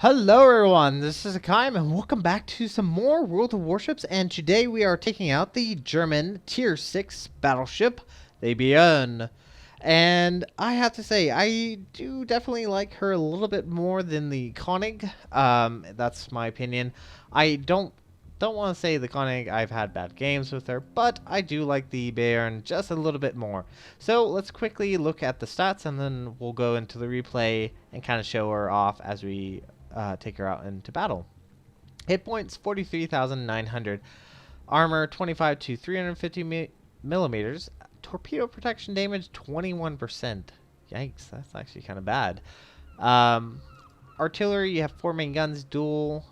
Hello everyone, this is Hakaym and welcome back to some more World of Warships, and today we are taking out the German Tier 6 Battleship, the Bayern. And I have to say, I do definitely like her a little bit more than the Konig. That's my opinion. I don't want to say the Konig, I've had bad games with her, but I do like the Bayern just a little bit more. So let's quickly look at the stats and then we'll go into the replay and kind of show her off as we take her out into battle. Hit points 43,900. Armor 25 to 350 millimeters. Torpedo protection damage 21%. Yikes, that's actually kind of bad. Artillery, you have 4 main guns, dual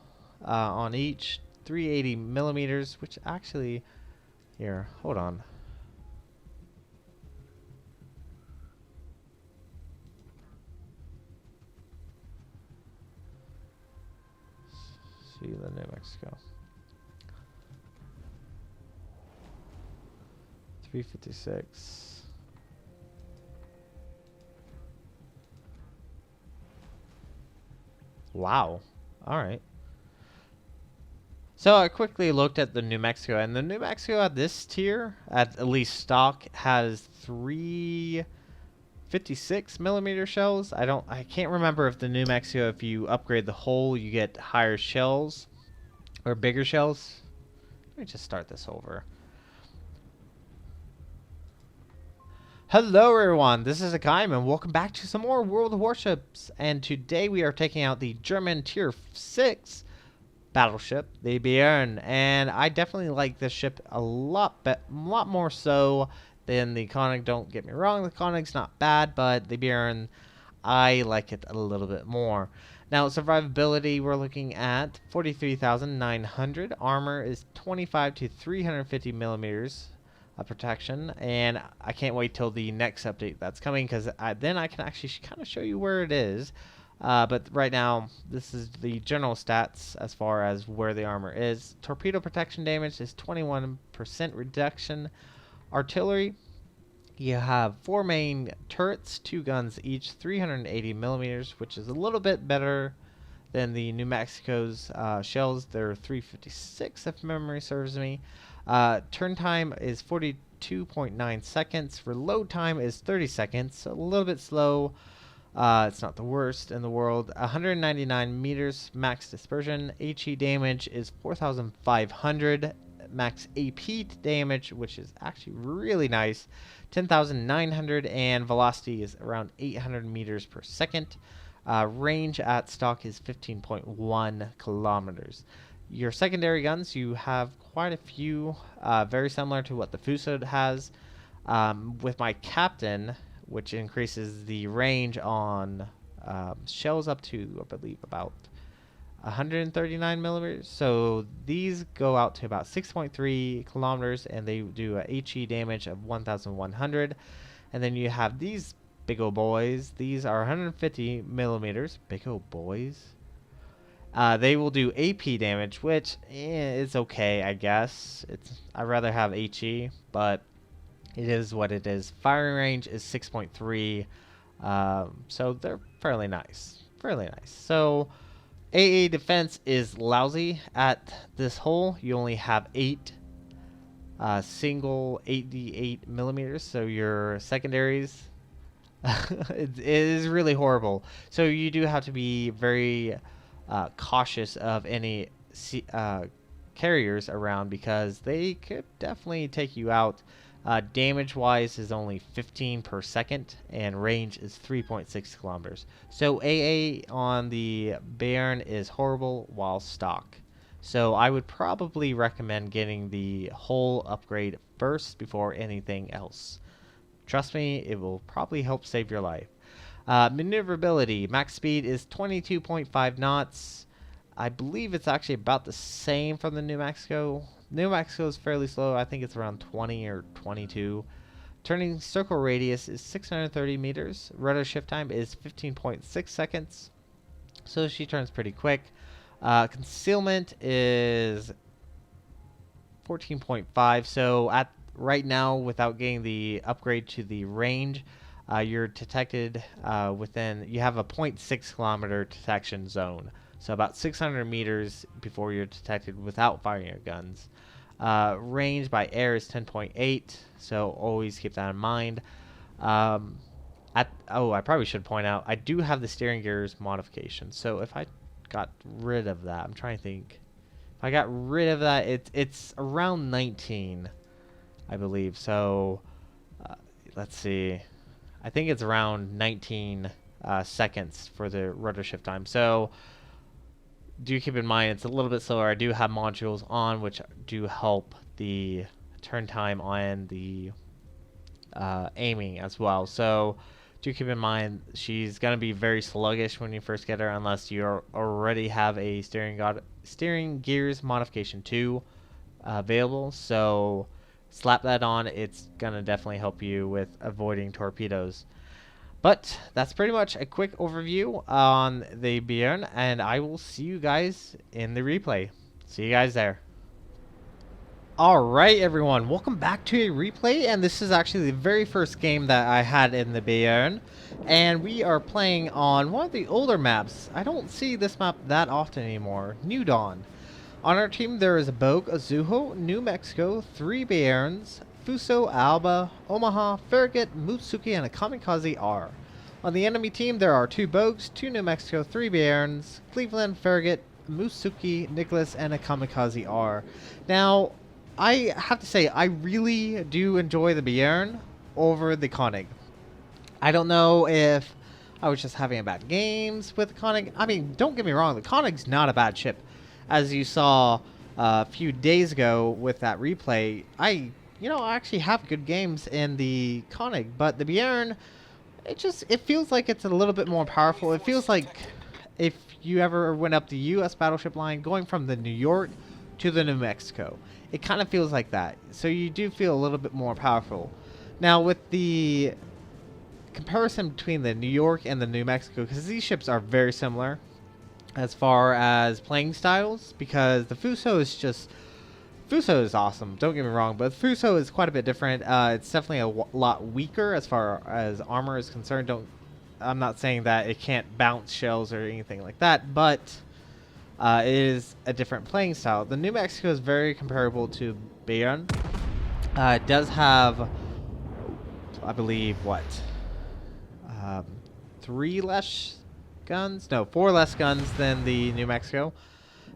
on each. 380 millimeters, which actually... Here, hold on. See the New Mexico. 356. Wow. All right. So I quickly looked at the New Mexico, and the New Mexico at this tier, at least stock, has 356 millimeter shells. I can't remember if the New Mexico, if you upgrade the hull, you get higher shells or bigger shells. Let me just start this over. Hello everyone, this is Hakaym and welcome back to some more World of Warships. And today we are taking out the German Tier 6 Battleship, the Bayern. And I definitely like this ship a lot more so than the Konig. Don't get me wrong, the Konig's not bad, but the Bayern, I like it a little bit more. Now, survivability, we're looking at 43,900. Armor is 25 to 350 millimeters of protection, and I can't wait till the next update that's coming, because then I can actually kind of show you where it is. But right now, this is the general stats as far as where the armor is. Torpedo protection damage is 21% reduction. Artillery, you have 4 main turrets, 2 guns each, 380 millimeters, which is a little bit better than the New Mexico's shells. They're 356 if memory serves me. Turn time is 42.9 seconds. Reload time is 30 seconds, so a little bit slow. It's not the worst in the world. 199 meters max dispersion. HE damage is 4,500. Max AP damage, which is actually really nice, 10,900, and velocity is around 800 meters per second. Range at stock is 15.1 kilometers. Your secondary guns, you have quite a few, very similar to what the Fusod has. With my Captain, which increases the range on shells up to, I believe, about 139 millimeters. So these go out to about 6.3 kilometers, and they do a HE damage of 1,100. And then you have these big old boys. These are 150 millimeters. Big old boys. They will do AP damage, which is okay, I guess. I'd rather have HE, but it is what it is. Firing range is 6.3, so they're fairly nice. Fairly nice. So AA defense is lousy at this hull. You only have 8 single 8D8 millimeters, so your secondaries it is really horrible. So you do have to be very cautious of any carriers around, because they could definitely take you out. Damage wise is only 15 per second, and range is 3.6 kilometers. So AA on the Bayern is horrible while stock. So I would probably recommend getting the hull upgrade first before anything else. Trust me, it will probably help save your life. Maneuverability, max speed is 22.5 knots. I believe it's actually about the same from the New Mexico. New Mexico is fairly slow. I think it's around 20 or 22. Turning circle radius is 630 meters. Rudder shift time is 15.6 seconds. So she turns pretty quick. Concealment is 14.5. So at right now, without getting the upgrade to the range, you're detected within. You have a 0.6 kilometer detection zone. So about 600 meters before you're detected without firing your guns. Range by air is 10.8, so always keep that in mind. I probably should point out, I do have the steering gears modification. So if I got rid of that, I'm trying to think. If I got rid of that, it's around 19, I believe. So let's see. I think it's around 19 seconds for the rudder shift time. So do keep in mind it's a little bit slower. I do have modules on which do help the turn time on the aiming as well. So do keep in mind she's going to be very sluggish when you first get her unless you already have a steering gears modification 2 available. So slap that on. It's going to definitely help you with avoiding torpedoes. But that's pretty much a quick overview on the Bayern, and I will see you guys in the replay. See you guys there. Alright everyone, welcome back to a replay, and this is actually the very first game that I had in the Bayern, and we are playing on one of the older maps. I don't see this map that often anymore, New Dawn. On our team there is a Bogue, Azujo, New Mexico, 3 Bayerns, Fuso, Alba, Omaha, Farragut, Mutsuki, and a Kamikaze R. On the enemy team there are 2 Bogues, 2 New Mexico, 3 Bayerns, Cleveland, Farragut, Mutsuki, Nicholas, and a Kamikaze R. Now, I have to say, I really do enjoy the Bayern over the Koenig. I don't know if I was just having bad games with the Koenig. I mean, don't get me wrong, the Koenig's not a bad ship. As you saw a few days ago with that replay, I actually have good games in the Koenig, but the Bayern, it feels like it's a little bit more powerful. It feels like if you ever went up the U.S. battleship line, going from the New York to the New Mexico, it kind of feels like that. So you do feel a little bit more powerful. Now with the comparison between the New York and the New Mexico, because these ships are very similar as far as playing styles, because the Fuso is awesome, don't get me wrong, but Fuso is quite a bit different. It's definitely a lot weaker as far as armor is concerned. I'm not saying that it can't bounce shells or anything like that, but it is a different playing style. The New Mexico is very comparable to Bayern. It does have, I believe, 4 less guns than the New Mexico.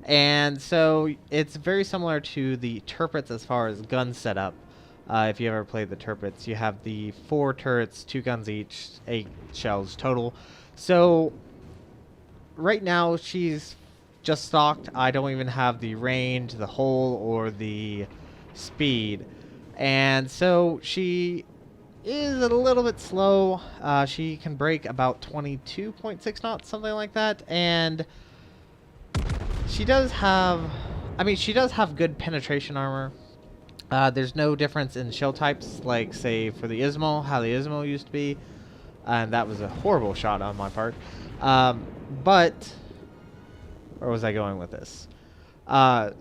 And so it's very similar to the turrets as far as gun setup. If you ever played the turrets, you have the 4 turrets, 2 guns each, 8 shells total. So right now she's just stocked. I don't even have the range, the hull, or the speed. And so she is a little bit slow. She can break about 22.6 knots, something like that. And she does have good penetration armor. There's no difference in shell types, like say for the Ismo, how the Ismo used to be. And that was a horrible shot on my part. But where was I going with this?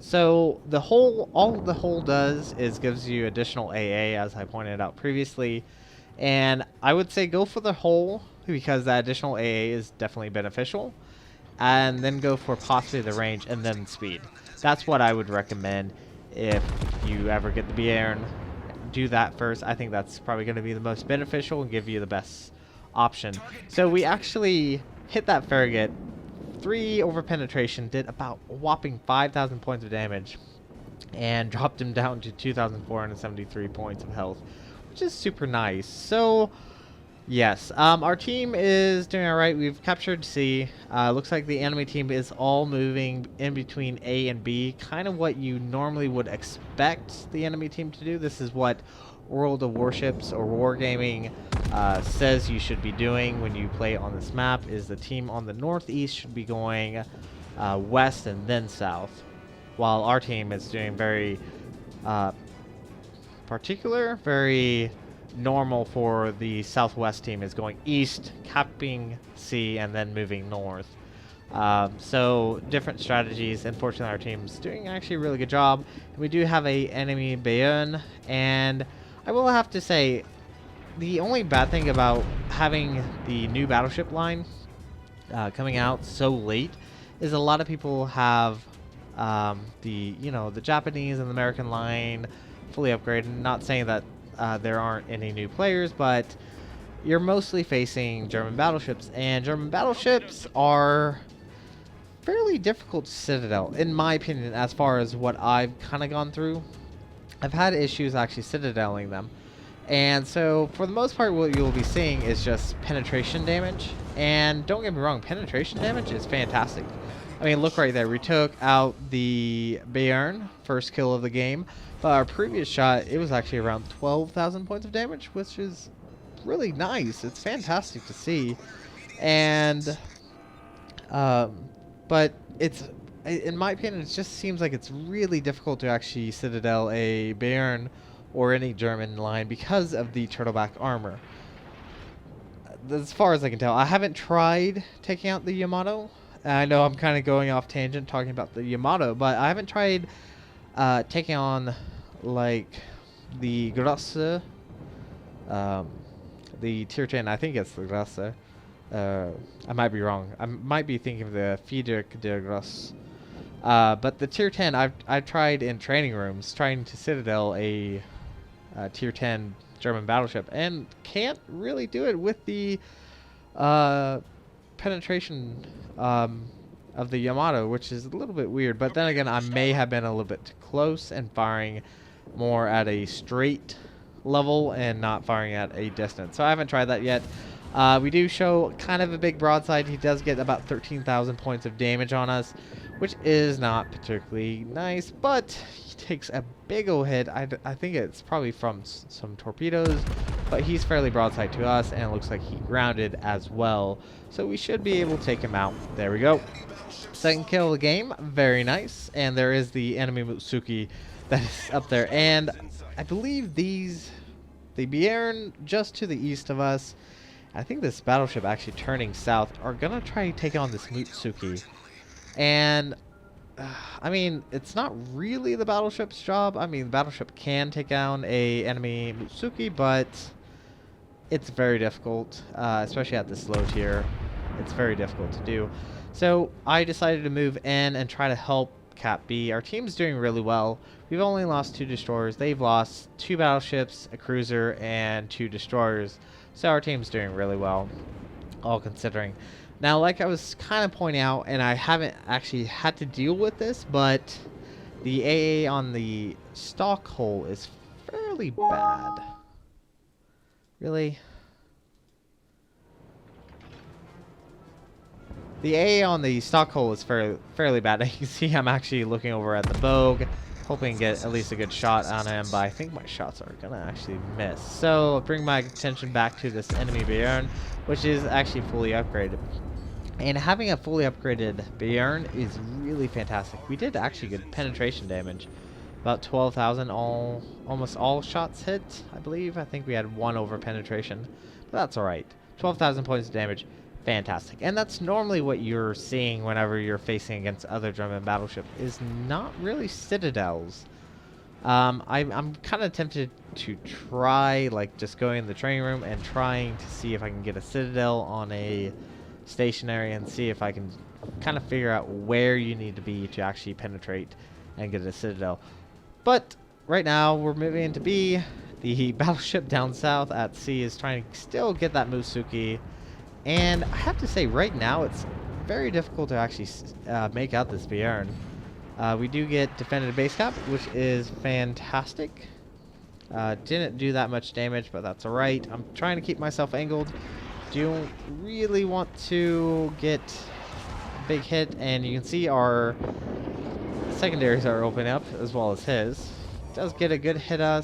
So the hull, all the hull does is gives you additional AA, as I pointed out previously. And I would say go for the hull, because that additional AA is definitely beneficial. And then go for possibly the range and then speed. That's what I would recommend if you ever get the Bayern. Do that first. I think that's probably going to be the most beneficial and give you the best option. So we actually hit that Farragut. 3 over penetration, did about a whopping 5,000 points of damage, and dropped him down to 2,473 points of health, which is super nice. So yes, our team is doing alright. We've captured C. Looks like the enemy team is all moving in between A and B, kind of what you normally would expect the enemy team to do. This is what World of Warships or Wargaming says you should be doing when you play on this map. Is the team on the northeast should be going west and then south, while our team is doing very very normal for the southwest team, is going east, capping C, and then moving north. So different strategies. Unfortunately, our team's doing actually a really good job. We do have a enemy Bayern, and I will have to say the only bad thing about having the new battleship line coming out so late is a lot of people have the Japanese and the American line fully upgraded. Not saying that there aren't any new players, but you're mostly facing German battleships, and German battleships are fairly difficult to citadel, in my opinion, as far as what I've kind of gone through. I've had issues actually citadeling them. And so, for the most part, what you'll be seeing is just penetration damage. And don't get me wrong, penetration damage is fantastic. I mean, look right there. We took out the Bayern, first kill of the game. But our previous shot, it was actually around 12,000 points of damage, which is really nice. It's fantastic to see. And, but it's, in my opinion, it just seems like it's really difficult to actually citadel a Bayern or any German line because of the turtleback armor. As far as I can tell, I haven't tried taking out the Yamato. I know I'm kind of going off tangent talking about the Yamato, but I haven't tried taking on like the Grosse, the tier 10. I think it's the Grosse. I might be wrong. I might be thinking of the Friedrich der Grosse. But the tier 10, I've tried in training rooms trying to citadel a tier 10 German battleship, and can't really do it with the penetration of the Yamato, which is a little bit weird. But then again, I may have been a little bit too close and firing more at a straight level and not firing at a distance. So I haven't tried that yet. We do show kind of a big broadside. He does get about 13,000 points of damage on us, which is not particularly nice, but he takes a big ol' hit. I think it's probably from some torpedoes, but he's fairly broadside to us, and it looks like he grounded as well. So we should be able to take him out. There we go. Second kill of the game. Very nice. And there is the enemy Mutsuki that is up there. And I believe the Bayern just to the east of us, I think this battleship actually turning south, are going to try to take on this Mutsuki. And, I mean, it's not really the battleship's job. I mean, the battleship can take down a enemy Mutsuki, but it's very difficult, especially at this low tier. It's very difficult to do. So I decided to move in and try to help Cap B. Our team's doing really well. We've only lost 2 destroyers. They've lost 2 battleships, a cruiser, and 2 destroyers. So our team's doing really well, all considering. Now, like I was kind of pointing out, and I haven't actually had to deal with this, but the AA on the stock hull is fairly bad. Really? The AA on the stock hull is fairly bad. You can see I'm actually looking over at the Vogue, hoping to get at least a good shot on him, but I think my shots are going to actually miss. So I'll bring my attention back to this enemy Bayern, which is actually fully upgraded. And having a fully upgraded Bayern is really fantastic. We did actually good penetration damage. About 12,000, almost all shots hit, I believe. I think we had 1 over penetration, but that's alright. 12,000 points of damage. Fantastic. And that's normally what you're seeing whenever you're facing against other German battleship, is not really citadels. I'm kind of tempted to try, like, just going in the training room and trying to see if I can get a citadel on a stationary and see if I can kind of figure out where you need to be to actually penetrate and get a citadel. But right now we're moving into B. The battleship down south at C is trying to still get that Mutsuki. And I have to say, right now, it's very difficult to actually make out this Bayern. We do get defended base cap, which is fantastic. Didn't do that much damage, but that's alright. I'm trying to keep myself angled. Don't really want to get a big hit, and you can see our secondaries are opening up, as well as his. Does get a good hit on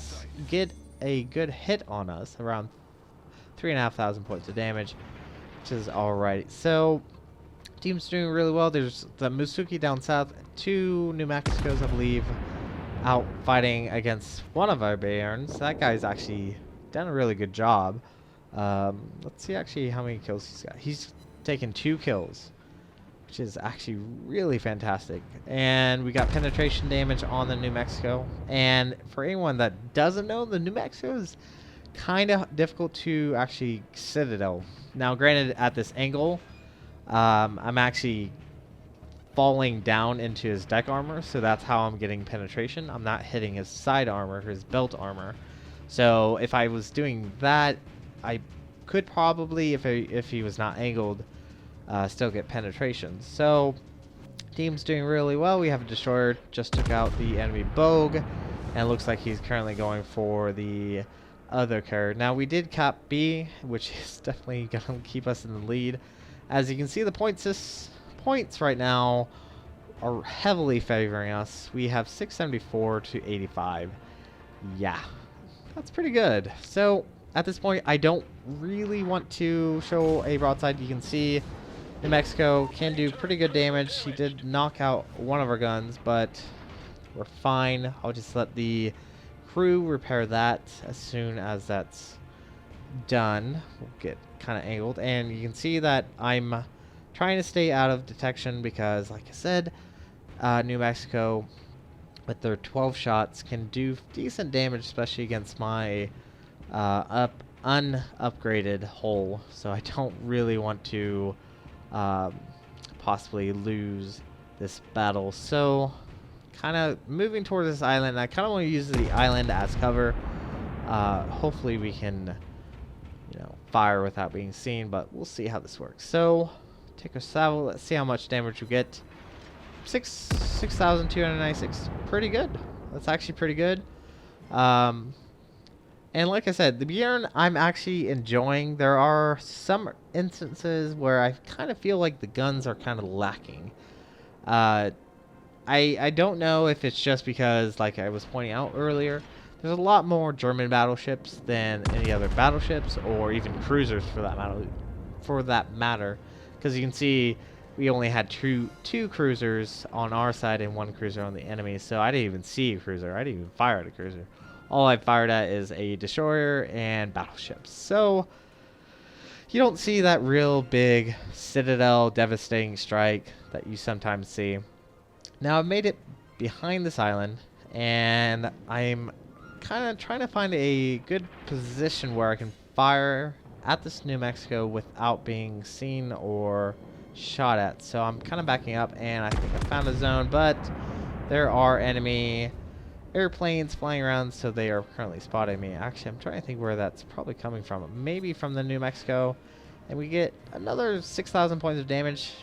us, around 3,500 points of damage. Which is alright. So, team's doing really well. There's the Mutsuki down south, 2 New Mexicos, I believe, out fighting against one of our Bayerns. That guy's actually done a really good job. Let's see actually how many kills he's got. He's taken 2 kills, which is actually really fantastic. And we got penetration damage on the New Mexico. And for anyone that doesn't know, the New Mexico is kind of difficult to actually citadel. Now, granted, at this angle, I'm actually falling down into his deck armor, so that's how I'm getting penetration. I'm not hitting his side armor, his belt armor. So if I was doing that, I could probably, if he was not angled, still get penetration. So team's doing really well. We have a destroyer, just took out the enemy Bogue, and it looks like he's currently going for the other carrier. Now we did cap B, which is definitely gonna keep us in the lead. As you can see, the points right now are heavily favoring us. We have 674 to 85. Yeah, that's pretty good. So at this point, I don't really want to show a broadside. You can see New Mexico can do pretty good damage. He did knock out one of our guns, but we're fine. I'll just let the crew repair that as soon as that's done. We'll get kind of angled, and you can see that I'm trying to stay out of detection because, like I said, New Mexico with their 12 shots can do decent damage, especially against my unupgraded hull. So I don't really want to possibly lose this battle. So kind of moving towards this island. I kind of want to use the island as cover. Hopefully we can, you know, fire without being seen, but we'll see how this works. So take a salvo. Let's see how much damage we get. 6,296. Pretty good. That's actually pretty good. And like I said, the Bjorn I'm actually enjoying. There are some instances where I kind of feel like the guns are kind of lacking. I don't know if it's just because, like I was pointing out earlier, there's a lot more German battleships than any other battleships, or even cruisers for that matter. Because you can see we only had two cruisers on our side and one cruiser on the enemy, so I didn't even see a cruiser. I didn't even fire at a cruiser. All I fired at is a destroyer and battleships. So you don't see that real big citadel devastating strike that you sometimes see. Now I've made it behind this island, and I'm kind of trying to find a good position where I can fire at this New Mexico without being seen or shot at. So I'm kind of backing up, and I think I found a zone, but there are enemy airplanes flying around, so they are currently spotting me. Actually, I'm trying to think where that's probably coming from. Maybe from the New Mexico, and we get another 6,000 points of damage.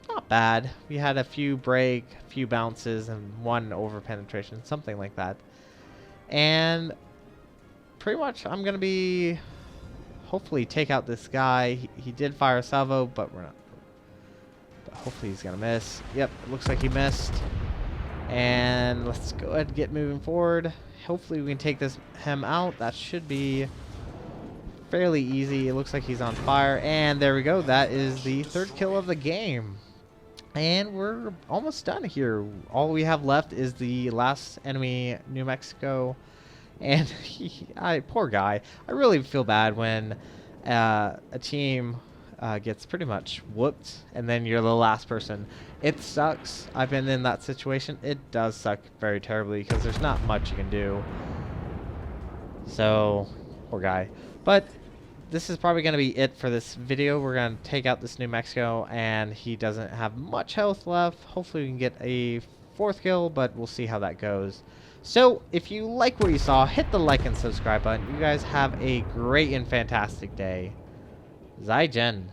Not bad. We had a few break, a few bounces, and one over penetration, something like that. And pretty much I'm gonna be hopefully take out this guy. He did fire a salvo, but we're not. But hopefully he's gonna miss. Yep, it looks like he missed. And let's go ahead and get moving forward. Hopefully we can take him out. That should be fairly easy. It looks like he's on fire, and there we go. That is the third kill of the game, and we're almost done here. All we have left is the last enemy, New Mexico, and poor guy. I really feel bad when a team gets pretty much whooped and then you're the last person. It sucks. I've been in that situation. It does suck very terribly because there's not much you can do. So poor guy. But this is probably going to be it for this video. We're going to take out this New Mexico, and he doesn't have much health left. Hopefully we can get a fourth kill, but we'll see how that goes. So if you like what you saw, hit the like and subscribe button. You guys have a great and fantastic day. Zai Jen.